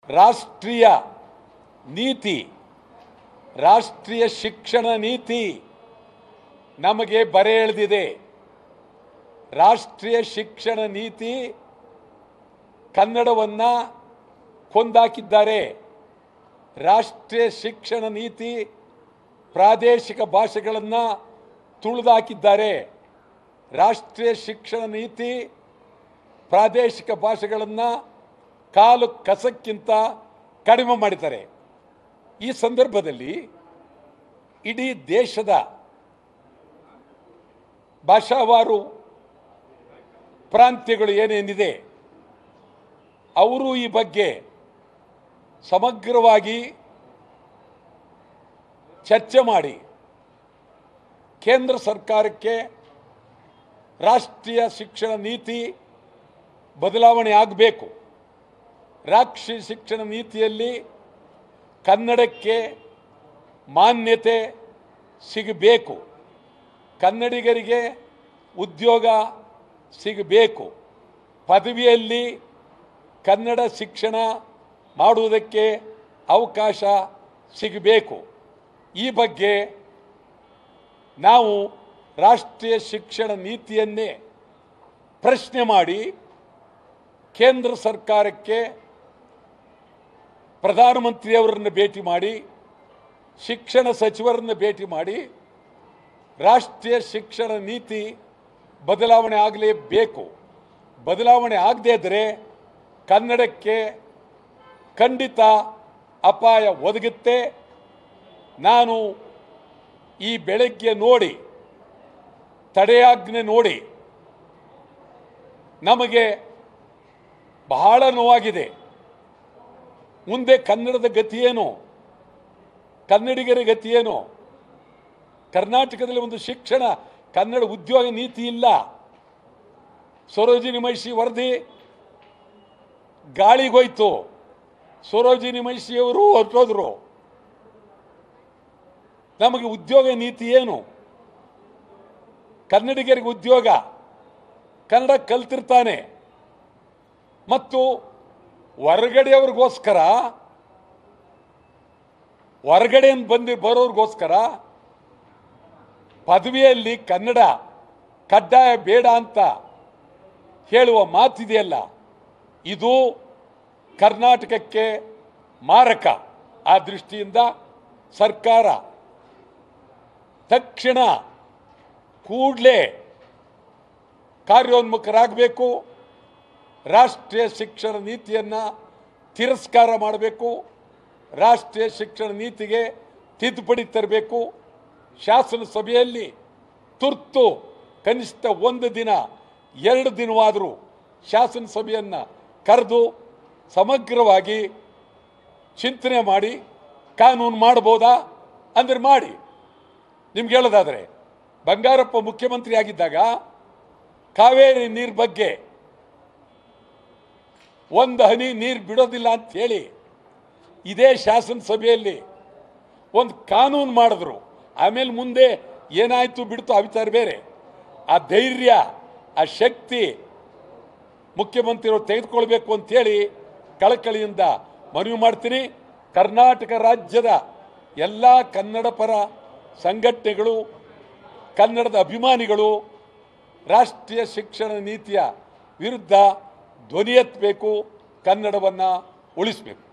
ರಾಷ್ಟ್ರೀಯ ನೀತಿ, ರಾಷ್ಟ್ರೀಯ ಶಿಕ್ಷಣ ನೀತಿ ನಮಗೆ ಬರೆ ಎಳೆದಿದೆ. ರಾಷ್ಟ್ರೀಯ ಶಿಕ್ಷಣ ನೀತಿ ಕನ್ನಡವನ್ನು ಕೊಂದಾಕಿದ್ದಾರೆ. ರಾಷ್ಟ್ರೀಯ ಶಿಕ್ಷಣ ನೀತಿ ಪ್ರಾದೇಶಿಕ ಭಾಷೆಗಳನ್ನು ತುಳಿದಾಕಿದ್ದಾರೆ. ರಾಷ್ಟ್ರೀಯ ಶಿಕ್ಷಣ ನೀತಿ ಪ್ರಾದೇಶಿಕ ಭಾಷೆಗಳನ್ನು ಕಾಲು ಕಸಕ್ಕಿಂತ ಕಡಿಮೆ ಮಾಡಿದ್ದಾರೆ. ಈ ಸಂದರ್ಭದಲ್ಲಿ ಇಡೀ ದೇಶದ ಭಾಷಾವಾರು ಪ್ರಾಂತ್ಯಗಳು ಏನೇನಿದೆ ಅವರು ಈ ಬಗ್ಗೆ ಸಮಗ್ರವಾಗಿ ಚರ್ಚೆ ಮಾಡಿ ಕೇಂದ್ರ ಸರ್ಕಾರಕ್ಕೆ ರಾಷ್ಟ್ರೀಯ ಶಿಕ್ಷಣ ನೀತಿ ಬದಲಾವಣೆ ಆಗಬೇಕು. ರಾಷ್ಟ್ರೀಯ ಶಿಕ್ಷಣ ನೀತಿಯಲ್ಲಿ ಕನ್ನಡಕ್ಕೆ ಮಾನ್ಯತೆ ಸಿಗಬೇಕು, ಕನ್ನಡಿಗರಿಗೆ ಉದ್ಯೋಗ ಸಿಗಬೇಕು, ಪದವಿಯಲ್ಲಿ ಕನ್ನಡ ಶಿಕ್ಷಣ ಮಾಡುವುದಕ್ಕೆ ಅವಕಾಶ ಸಿಗಬೇಕು. ಈ ಬಗ್ಗೆ ನಾವು ರಾಷ್ಟ್ರೀಯ ಶಿಕ್ಷಣ ನೀತಿಯನ್ನೇ ಪ್ರಶ್ನೆ ಮಾಡಿ ಕೇಂದ್ರ ಸರ್ಕಾರಕ್ಕೆ ಪ್ರಧಾನಮಂತ್ರಿಯವರನ್ನು ಭೇಟಿ ಮಾಡಿ, ಶಿಕ್ಷಣ ಸಚಿವರನ್ನು ಭೇಟಿ ಮಾಡಿ ರಾಷ್ಟ್ರೀಯ ಶಿಕ್ಷಣ ನೀತಿ ಬದಲಾವಣೆ ಆಗಲೇಬೇಕು. ಬದಲಾವಣೆ ಆಗದೇ ಇದ್ದರೆ ಕನ್ನಡಕ್ಕೆ ಖಂಡಿತ ಅಪಾಯ ಒದಗುತ್ತೆ. ನಾನು ಈ ಬೆಳಗ್ಗೆ ನೋಡಿ, ತಡೆಯಾಜ್ಞೆ ನೋಡಿ ನಮಗೆ ಬಹಳ ನೋವಾಗಿದೆ. ಮುಂದೆ ಕನ್ನಡದ ಗತಿಯೇನು, ಕನ್ನಡಿಗರ ಗತಿಯೇನು? ಕರ್ನಾಟಕದಲ್ಲಿ ಒಂದು ಶಿಕ್ಷಣ ಕನ್ನಡ ಉದ್ಯೋಗ ನೀತಿ ಇಲ್ಲ. ಸರೋಜಿನಿ ಮಹಿಷಿ ವರದಿ ಗಾಳಿಗೋಯ್ತು. ಸರೋಜಿನಿ ಮಹಿಷಿಯವರು ಹೊರಟೋದ್ರು. ನಮಗೆ ಉದ್ಯೋಗ ನೀತಿ ಏನು? ಕನ್ನಡಿಗರಿಗೆ ಉದ್ಯೋಗ, ಕನ್ನಡ ಕಲ್ತಿರ್ತಾನೆ. ಮತ್ತು ಹೊರಗಡೆಯವ್ರಿಗೋಸ್ಕರ, ಹೊರಗಡೆಯಿಂದ ಬರೋರಿಗೋಸ್ಕರ ಪದವಿಯಲ್ಲಿ ಕನ್ನಡ ಕಡ್ಡಾಯ ಬೇಡ ಅಂತ ಹೇಳುವ ಮಾತಿದೆಯಲ್ಲ, ಇದು ಕರ್ನಾಟಕಕ್ಕೆ ಮಾರಕ. ಆ ದೃಷ್ಟಿಯಿಂದ ಸರ್ಕಾರ ತಕ್ಷಣ ಕೂಡಲೇ ಕಾರ್ಯೋನ್ಮುಖರಾಗಬೇಕು. ರಾಷ್ಟ್ರೀಯ ಶಿಕ್ಷಣ ನೀತಿಯನ್ನು ತಿರಸ್ಕಾರ ಮಾಡಬೇಕು. ರಾಷ್ಟ್ರೀಯ ಶಿಕ್ಷಣ ನೀತಿಗೆ ತಿದ್ದುಪಡಿ ತರಬೇಕು. ಶಾಸನ ಸಭೆಯಲ್ಲಿ ತುರ್ತು ಕನಿಷ್ಠ 1 ದಿನ 2 ದಿನವಾದರೂ ಶಾಸನ ಸಭೆಯನ್ನು ಕರೆದು ಸಮಗ್ರವಾಗಿ ಚಿಂತನೆ ಮಾಡಿ ಕಾನೂನು ಮಾಡ್ಬೋದಾ ಅಂದರೆ ಮಾಡಿ. ನಿಮ್ಗೆ ಹೇಳೋದಾದರೆ, ಬಂಗಾರಪ್ಪ ಮುಖ್ಯಮಂತ್ರಿ ಆಗಿದ್ದಾಗ ಕಾವೇರಿ ನೀರು ಬಗ್ಗೆ ಒಂದು ಹನಿ ನೀರು ಬಿಡೋದಿಲ್ಲ ಅಂತ ಹೇಳಿ ಇದೇ ಶಾಸನ ಸಭೆಯಲ್ಲಿ ಒಂದು ಕಾನೂನು ಮಾಡಿದ್ರು. ಆಮೇಲೆ ಮುಂದೆ ಏನಾಯಿತು ಬಿಡ್ತು ಅವಿಚಾರ ಬೇರೆ. ಆ ಧೈರ್ಯ, ಆ ಶಕ್ತಿ ಮುಖ್ಯಮಂತ್ರಿಗಳು ತೆಗೆದುಕೊಳ್ಬೇಕು ಅಂತೇಳಿ ಕಳಕಳಿಯಿಂದ ಮನವಿ ಮಾಡ್ತೀನಿ. ಕರ್ನಾಟಕ ರಾಜ್ಯದ ಎಲ್ಲ ಕನ್ನಡ ಪರ ಸಂಘಟನೆಗಳು, ಕನ್ನಡದ ಅಭಿಮಾನಿಗಳು ರಾಷ್ಟ್ರೀಯ ಶಿಕ್ಷಣ ನೀತಿಯ ವಿರುದ್ಧ ಧ್ವನಿ ಎತ್ತಬೇಕು, ಕನ್ನಡವನ್ನು ಉಳಿಸಬೇಕು.